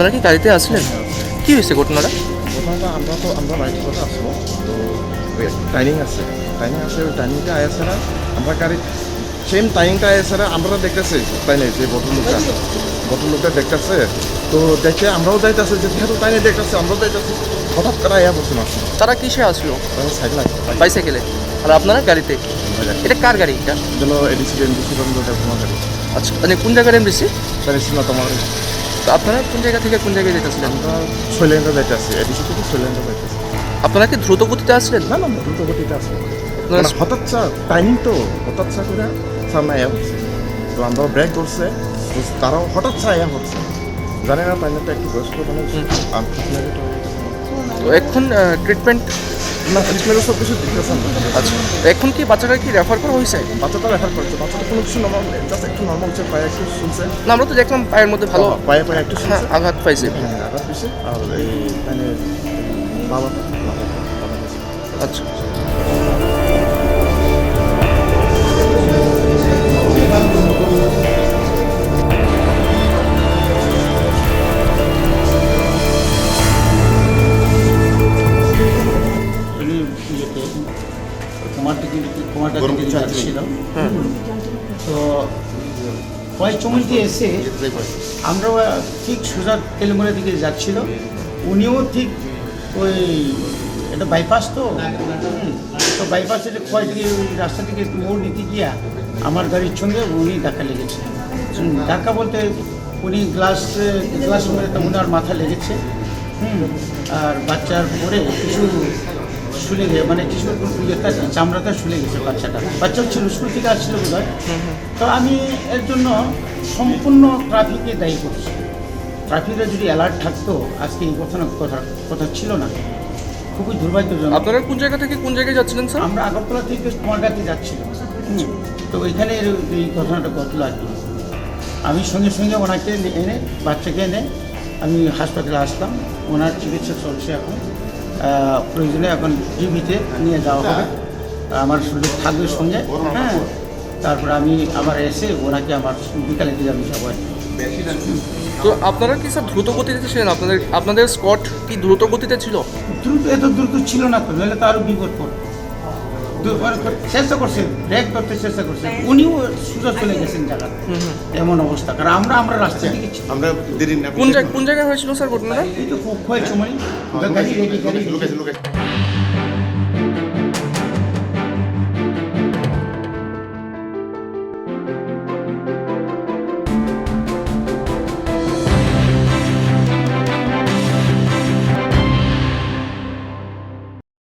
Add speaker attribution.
Speaker 1: আপনারা কি গাড়িতে আসলেন? কি হয়েছে ঘটনাটা?
Speaker 2: ঘটনাটা আমরা বাইকের কথা আসবো তো টাইমিং আছে ওই টাইমিংটা আয়েছে না আমরা গাড়ি সেম টাইমিংটা আয়েছে না আমরা দেখতেছি তাই নাই যে ভদ্রলোকটা দেখতেছে তো দেখে আমরাও যাইতেছি যে যেহেতু তাই নাই দেখতেছে আমরাও যাইতেছি হঠাৎ করে আয়া বসে না
Speaker 1: তারা কিসে আসলো?
Speaker 2: সাইকেল
Speaker 1: বাইসাইকেলে। আর আপনারা গাড়িতে? এটা কার গাড়ি এটা?
Speaker 2: যেন এডিসি তোমার গাড়ি
Speaker 1: আচ্ছা, মানে কোন জায়গার এমডিসি?
Speaker 2: এডিসি না তোমার
Speaker 1: তো আপনারা কোন জায়গা থেকে কোন জায়গায় যেতেছিলেন?
Speaker 2: আমরা শৈলেন্দ্র যাইতেছি এডিসি থেকে শৈলেন্দ্র যাইতেছি
Speaker 1: আপনারা কি দ্রুত গতিতে আসলেন?
Speaker 2: না দ্রুত গতিতে আসবো হঠাৎ টাইমিং তো হঠাৎ করে সামনে আয়া হচ্ছে তো আমরাও ব্রেক করছে তো তারাও হঠাৎ আয়া হচ্ছে জানি না টাইমটা একটু বয়স্ক মানে
Speaker 1: তো এখন ট্রিটমেন্ট?
Speaker 2: না ট্রিটমেন্টও সব কিছু দিতেছে
Speaker 1: আচ্ছা, তো এখন কি বাচ্চাটা কি রেফার করা হয়েছে?
Speaker 2: বাচ্চাটা রেফার করছে বাচ্চাটা কোনো কিছু নর্মাল জাস্ট একটু নর্মাল হচ্ছে পায়ে একটু শুনছে
Speaker 1: না, আমরা তো দেখলাম পায়ের মধ্যে ভালো
Speaker 2: পায়ে একটু
Speaker 1: হ্যাঁ
Speaker 2: শুনছে
Speaker 1: আঘাত পাইছে।
Speaker 2: হ্যাঁ আঘাত পেয়েছে আর এই মানে বাবাটা
Speaker 1: আচ্ছা,
Speaker 3: কুমারটা দিকে যাচ্ছিল তো পয়চমুলতে এসে আমরাও ঠিক সোজা তেলেঙ্গানার দিকে যাচ্ছিল উনিও ঠিক ওই এটা বাইপাস তো বাইপাসে খয় দিকে ওই রাস্তা থেকে মোড় নিতে গিয়া আমার গাড়ির সঙ্গে উনি ধাক্কা লেগেছে ধাক্কা বলতে উনি গ্লাস মেরে তো উনার মাথা লেগেছে আর বাচ্চার পরে কিছু শুলে গিয়ে মানে কিছু ইয়েটা চামড়াটা শুলে গেছে বাচ্চা ছিল স্কুল থেকে আসছিল বোধ হয় তো আমি এর জন্য সম্পূর্ণ ট্রাফিককে দায়ী করছি ট্রাফিকরা যদি অ্যালার্ট থাকতো আজকে এই কথা ছিল না খুবই দুর্ভাগ্যজনক।
Speaker 1: আপনারা কোন জায়গা থেকে কোন জায়গায় যাচ্ছিলেন স্যার?
Speaker 3: আমরা আগরতলা থেকে কুমারঘাটে যাচ্ছিলাম তো ওইখানে এই ঘটনাটা ঘটলো আর কি আমি সঙ্গে সঙ্গে ওনাকে এনে বাচ্চাকে এনে আমি হাসপাতালে আসলাম ওনার চিকিৎসা চলছে এখন প্রয়োজনে এখন জিবিতে নিয়ে যাওয়া হবে আমার শরীর থাকবে সঙ্গে হ্যাঁ তারপরে আমি আবার এসে ওনাকে আমার বিকালে দিয়ে যাবো সবাই।
Speaker 1: তো আপনারা কি স্যার দ্রুত গতিতে ছিলেন? আপনাদের স্পট কি দ্রুত গতিতে ছিল?
Speaker 3: এত দ্রুত ছিল না তো নাহলে তো আরও বিপদ পড়তো চেষ্টা করছে ব্রেক করতে চেষ্টা করছে উনিও সোজা চলে গেছেন জায়গা এমন অবস্থা কারণ আমরা রাস্তা দিকে
Speaker 2: আমরা
Speaker 1: কোন জায়গায় হয়েছিল স্যার ঘটনাটা?
Speaker 3: এই তো খুব হয়েছে মানে গাড়ি রেডি গাড়ি